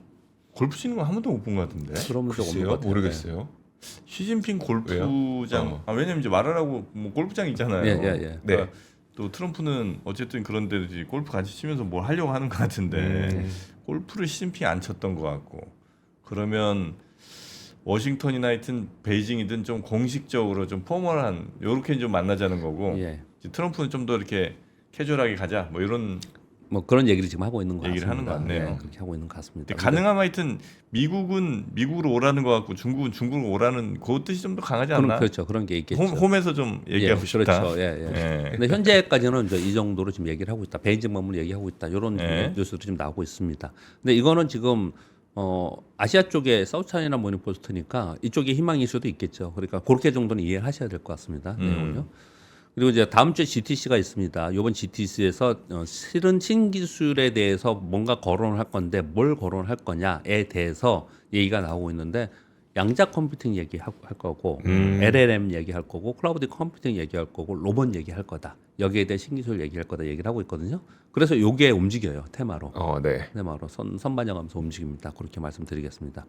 [SPEAKER 3] 골프 치는 건 한 번도 못 본 것 같은데.
[SPEAKER 1] 그러면 좀 없는 것
[SPEAKER 4] 글쎄요,
[SPEAKER 1] 같아요.
[SPEAKER 4] 모르겠어요.
[SPEAKER 3] 시진핑 골프장 왜냐면 이제 말하라고 뭐 골프장 있잖아요.
[SPEAKER 1] 예.
[SPEAKER 4] 네.
[SPEAKER 3] 그러니까 또 트럼프는 어쨌든 그런데 골프 같이 치면서 뭘 하려고 하는 것 같은데 골프를 시진핑이 안 쳤던 것 같고 그러면 워싱턴이나 하여튼 베이징이든 좀 공식적으로 좀 포멀한 요렇게 좀 만나자는 거고
[SPEAKER 1] 예.
[SPEAKER 3] 이제 트럼프는 좀 더 이렇게 캐주얼하게 가자 뭐 이런
[SPEAKER 1] 뭐 그런 얘기를 지금 하고 있는 것
[SPEAKER 3] 얘기를
[SPEAKER 1] 같습니다.
[SPEAKER 3] 하는 것 같네요.
[SPEAKER 1] 네, 그렇게 하고 있는 것 같습니다.
[SPEAKER 3] 가능하면 하여튼 미국은 미국으로 오라는 것 같고 중국은 중국으로 오라는 그 뜻이 좀 더 강하지
[SPEAKER 1] 그럼
[SPEAKER 3] 않나?
[SPEAKER 1] 그렇죠. 그런 게 있겠죠.
[SPEAKER 3] 홈에서 좀 얘기하고 싶다.
[SPEAKER 1] 그렇죠. 예. 근데 현재까지는 이제 이 정도로 지금 얘기를 하고 있다. 베이징 방문 얘기하고 있다. 이런 뉴스들이 좀 나오고 있습니다. 근데 이거는 지금 아시아 쪽에 사우스차이나 모닝포스트니까 이쪽에 희망일 수도 있겠죠. 그러니까 그렇게 정도는 이해하셔야 될 것 같습니다. 내용은요. 그리고 이제 다음 주에 GTC가 있습니다. 이번 GTC에서 실은 신기술에 대해서 뭔가 거론을 할 건데 뭘 거론을 할 거냐에 대해서 얘기가 나오고 있는데 양자 컴퓨팅 얘기할 거고 LLM 얘기할 거고 클라우드 컴퓨팅 얘기할 거고 로봇 얘기할 거다. 여기에 대해 신기술 얘기할 거다 얘기를 하고 있거든요. 그래서 요게 움직여요. 테마로.
[SPEAKER 4] 네.
[SPEAKER 1] 테마로 선반영하면서 움직입니다. 그렇게 말씀드리겠습니다.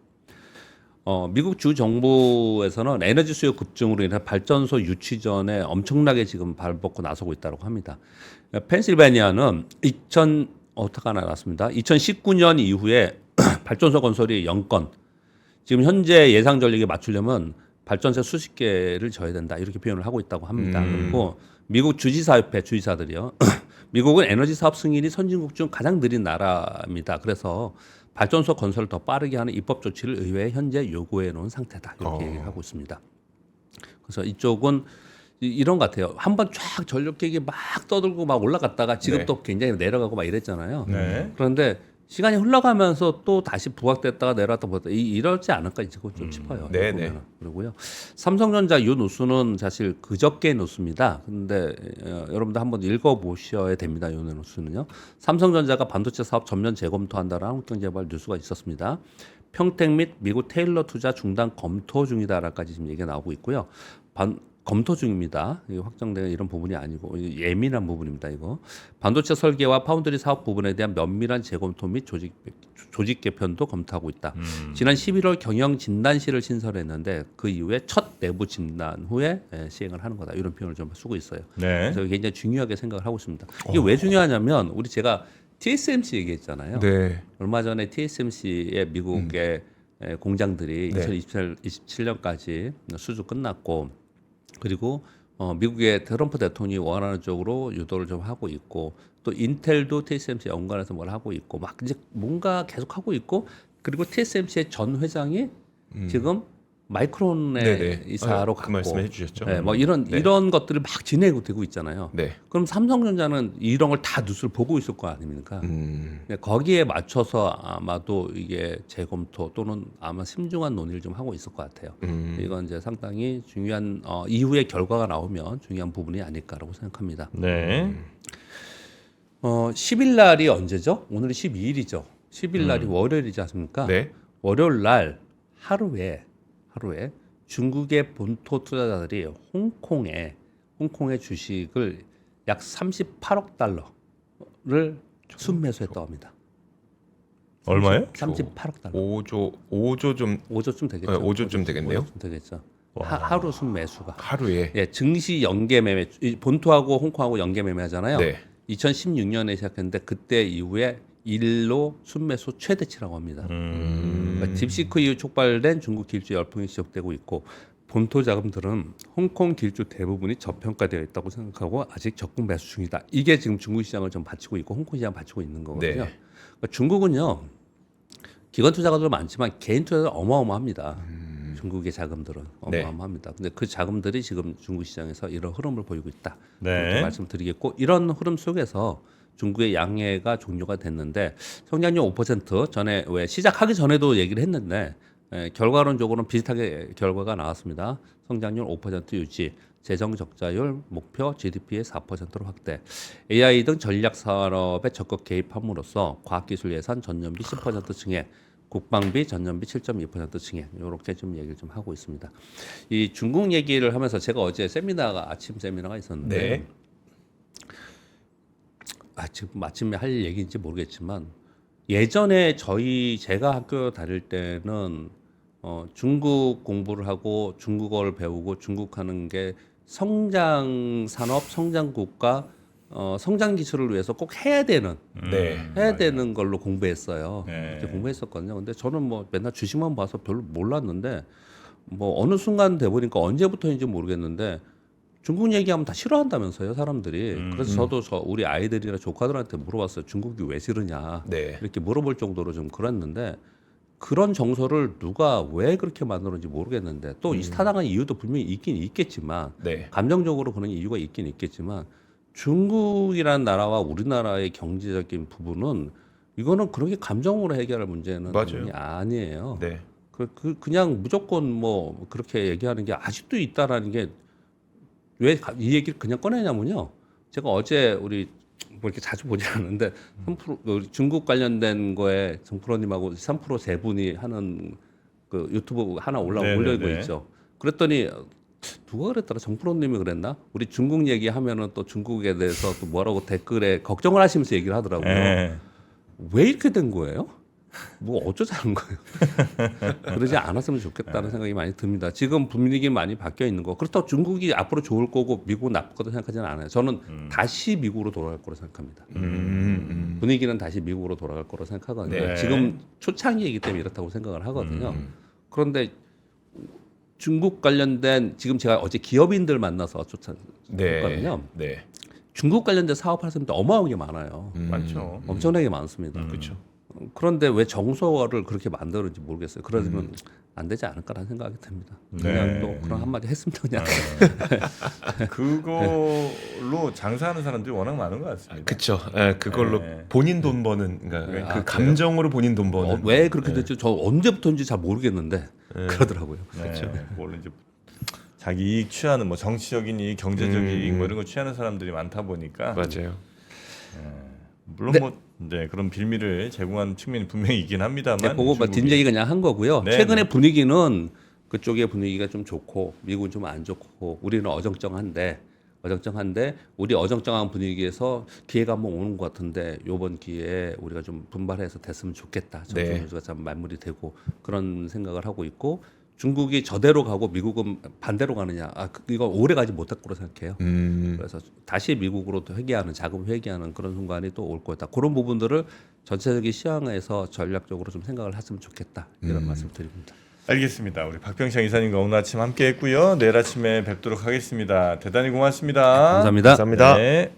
[SPEAKER 1] 미국 주 정부에서는 에너지 수요 급증으로 인해 발전소 유치 전에 엄청나게 지금 발벗고 나서고 있다고 합니다. 펜실베니아는 어떻게 나왔습니다. 2019년 이후에 발전소 건설이 0건. 지금 현재 예상 전력에 맞추려면 발전소 수십 개를 져야 된다. 이렇게 표현을 하고 있다고 합니다. 그리고 미국 주지사협회 주지사들이요. 미국은 에너지 사업 승인이 선진국 중 가장 느린 나라입니다. 그래서 발전소 건설을 더 빠르게 하는 입법 조치를 의회에 현재 요구해 놓은 상태다. 이렇게 얘기를 하고 있습니다. 그래서 이쪽은 이런 것 같아요. 한번 쫙 전력계획이 막 떠들고 막 올라갔다가 지금 또 굉장히 내려가고 막 이랬잖아요. 그런데 시간이 흘러가면서 또 다시 부각됐다가 내려왔다 보다 이러지 않을까 지금 좀 싶어요.
[SPEAKER 4] 네네.
[SPEAKER 1] 그리고요. 삼성전자 이 뉴스는 사실 그저께 뉴스입니다. 근데 여러분들 한번 읽어보셔야 됩니다. 이 뉴스는요. 삼성전자가 반도체 사업 전면 재검토한다라는 한국경제발 뉴스가 있었습니다. 평택 및 미국 테일러 투자 중단 검토 중이다라까지 지금 얘기가 나오고 있고요. 검토 중입니다. 이게 확정된 이런 부분이 아니고 예민한 부분입니다. 이거 반도체 설계와 파운드리 사업 부분에 대한 면밀한 재검토 및 조직 개편도 검토하고 있다. 지난 11월 경영 진단실을 신설했는데 그 이후에 첫 내부 진단 후에 시행을 하는 거다. 이런 표현을 좀 쓰고 있어요. 그래서 굉장히 중요하게 생각을 하고 있습니다. 이게 왜 중요하냐면 제가 TSMC 얘기했잖아요.
[SPEAKER 4] 네.
[SPEAKER 1] 얼마 전에 TSMC의 미국의 공장들이 2027년까지 수주 끝났고. 그리고 미국의 트럼프 대통령이 원하는 쪽으로 유도를 좀 하고 있고 또 인텔도 TSMC 연관해서 뭘 하고 있고 막 이제 뭔가 계속 하고 있고 그리고 TSMC의 전 회장이 지금 마이크론의 이사로 갔고
[SPEAKER 4] 그 말씀해 주셨죠.
[SPEAKER 1] 네, 뭐 이런 것들을 막 진행이 되고 있잖아요.
[SPEAKER 4] 네.
[SPEAKER 1] 그럼 삼성전자는 이런 걸 다 뉴스를 보고 있을 거 아닙니까? 거기에 맞춰서 아마도 이게 재검토 또는 아마 심중한 논의를 좀 하고 있을 것 같아요. 이건 이제 상당히 중요한 이후의 결과가 나오면 중요한 부분이 아닐까라고 생각합니다.
[SPEAKER 3] 네.
[SPEAKER 1] 10일 날이 언제죠? 오늘이 12일이죠. 10일 날이 월요일이지 않습니까?
[SPEAKER 4] 네.
[SPEAKER 1] 월요일 날 하루에 중국의 본토 투자자들이 홍콩의 주식을 약 38억 달러를 순매수했다고 합니다.
[SPEAKER 3] 얼마요?
[SPEAKER 1] 38억 달러.
[SPEAKER 4] 5조 좀
[SPEAKER 1] 5조쯤 되겠죠.
[SPEAKER 4] 네, 5조쯤 되겠네요.
[SPEAKER 1] 5조쯤 되겠죠. 하루 순매수가.
[SPEAKER 4] 하루에.
[SPEAKER 1] 예, 증시 연계 매매, 이 본토하고 홍콩하고 연계 매매하잖아요.
[SPEAKER 4] 네.
[SPEAKER 1] 2016년에 시작했는데 그때 이후에 일로 순매수 최대치라고 합니다. 그러니까 딥시크 이후 촉발된 중국 길주 열풍이 지속되고 있고 본토 자금들은 홍콩 길주 대부분이 저평가되어 있다고 생각하고 아직 적극 매수 중이다. 이게 지금 중국 시장을 좀 받치고 있고 홍콩 시장 받치고 있는 거거든요.
[SPEAKER 4] 네.
[SPEAKER 1] 그러니까 중국은요 기관 투자가도 많지만 개인 투자도 어마어마합니다. 중국의 자금들은
[SPEAKER 4] 네.
[SPEAKER 1] 어마어마합니다. 근데 그 자금들이 지금 중국 시장에서 이런 흐름을 보이고 있다.
[SPEAKER 3] 네.
[SPEAKER 1] 이렇게 말씀드리겠고 이런 흐름 속에서 중국의 양해가 종료가 됐는데 성장률 5% 전에 왜 시작하기 전에도 얘기를 했는데 결과론적으로는 비슷하게 결과가 나왔습니다. 성장률 5% 유지, 재정 적자율 목표 GDP의 4%로 확대, AI 등 전략 산업에 적극 개입함으로써 과학기술 예산 전년비 10% 증액, 국방비 전년비 7.2% 증액 이렇게 좀 얘기를 좀 하고 있습니다. 이 중국 얘기를 하면서 제가 어제 아침 세미나가 있었는데
[SPEAKER 4] 네.
[SPEAKER 1] 지금 아침에 할 얘기인지 모르겠지만 예전에 제가 학교 다닐 때는 중국 공부를 하고 중국어를 배우고 중국하는 게 성장 산업, 성장 국가, 성장 기술을 위해서 꼭 해야 되는 되는 걸로 공부했어요.
[SPEAKER 3] 네.
[SPEAKER 1] 그렇게 공부했었거든요. 근데 저는 뭐 맨날 주식만 봐서 별로 몰랐는데 뭐 어느 순간 돼 보니까 언제부터인지 모르겠는데 중국 얘기하면 다 싫어한다면서요, 사람들이. 그래서 저도 우리 아이들이나 조카들한테 물어봤어요. 중국이 왜 싫으냐.
[SPEAKER 4] 네.
[SPEAKER 1] 이렇게 물어볼 정도로 좀 그랬는데 그런 정서를 누가 왜 그렇게 만들었는지 모르겠는데 또 이 타당한 이유도 분명히 있긴 있겠지만
[SPEAKER 4] 네.
[SPEAKER 1] 감정적으로 그런 이유가 있긴 있겠지만 중국이라는 나라와 우리나라의 경제적인 부분은 이거는 그렇게 감정으로 해결할 문제는
[SPEAKER 4] 맞아요.
[SPEAKER 1] 분명히 아니에요.
[SPEAKER 4] 네.
[SPEAKER 1] 그냥 무조건 뭐 그렇게 얘기하는 게 아직도 있다라는 게 왜 이 얘기를 그냥 꺼내냐면요. 제가 어제 우리 뭐 이렇게 자주 보지 않는데 3% 중국 관련된 거에 정프로님하고 3% 세 분이 하는 그 유튜브 하나 올리고 있죠. 그랬더니 누가 그랬더라? 정프로님이 그랬나? 우리 중국 얘기하면은 또 중국에 대해서 또 뭐라고 댓글에 걱정을 하시면서 얘기를 하더라고요.
[SPEAKER 3] 네.
[SPEAKER 1] 왜 이렇게 된 거예요? 뭐 어쩌자는 거예요? 그러지 않았으면 좋겠다는 생각이 많이 듭니다. 지금 분위기 많이 바뀌어 있는 거. 그렇다고 중국이 앞으로 좋을 거고 미국은 나쁠 거다 생각하지는 않아요. 저는 다시 미국으로 돌아갈 거로 생각합니다. 분위기는 다시 미국으로 돌아갈 거로 생각하거든요.
[SPEAKER 3] 네.
[SPEAKER 1] 지금 초창기이기 때문에 이렇다고 생각을 하거든요. 그런데 중국 관련된 지금 제가 어제 기업인들 만나서 쫓아갔거든요.
[SPEAKER 4] 네.
[SPEAKER 1] 중국 관련된 사업할 사람들 어마어마하게 많아요.
[SPEAKER 3] 많죠.
[SPEAKER 1] 엄청나게 많습니다. 그렇죠. 그런데 왜 정서를 그렇게 만드는지 모르겠어요. 그러면 안 되지 않을까라는 생각이 듭니다. 그냥
[SPEAKER 3] 네.
[SPEAKER 1] 또 그런 한마디 했습니다. 그냥.
[SPEAKER 3] 그걸로 장사하는 사람들이 워낙 많은 것 같습니다.
[SPEAKER 4] 그렇죠. 그걸로
[SPEAKER 3] 네.
[SPEAKER 4] 본인 돈 버는 그러니까 그
[SPEAKER 1] 아,
[SPEAKER 4] 감정으로 본인 돈 버는.
[SPEAKER 1] 왜 그렇게 됐지? 저 언제부터인지 잘 모르겠는데 그러더라고요.
[SPEAKER 3] 그렇죠. 물론 이제 자기 이익 취하는 뭐 정치적인 이익, 경제적인 이익 뭐 이런 거 취하는 사람들이 많다 보니까
[SPEAKER 4] 맞아요.
[SPEAKER 3] 물론 그런 빌미를 제공한 측면이 분명히 있긴 합니다만.
[SPEAKER 1] 네, 그거 뭐 뒷얘기 그냥 한 거고요.
[SPEAKER 3] 네,
[SPEAKER 1] 최근의
[SPEAKER 3] 네.
[SPEAKER 1] 분위기는 그쪽의 분위기가 좀 좋고 미국은 좀 안 좋고 우리는 어정쩡한데 우리 어정쩡한 분위기에서 기회가 한번 오는 것 같은데 이번 기회에 우리가 좀 분발해서 됐으면 좋겠다. 정치가 참 마무리되고 그런 생각을 하고 있고 중국이 저대로 가고 미국은 반대로 가느냐? 이거 오래 가지 못할 거로 생각해요. 그래서 다시 미국으로 또 자금 회귀하는 그런 순간이 또 올 거다. 그런 부분들을 전체적인 시황에서 전략적으로 좀 생각을 했으면 좋겠다. 이런 말씀드립니다.
[SPEAKER 3] 알겠습니다. 우리 박병창 이사님과 오늘 아침 함께했고요. 내일 아침에 뵙도록 하겠습니다. 대단히 고맙습니다.
[SPEAKER 1] 감사합니다.
[SPEAKER 4] 감사합니다.
[SPEAKER 3] 네.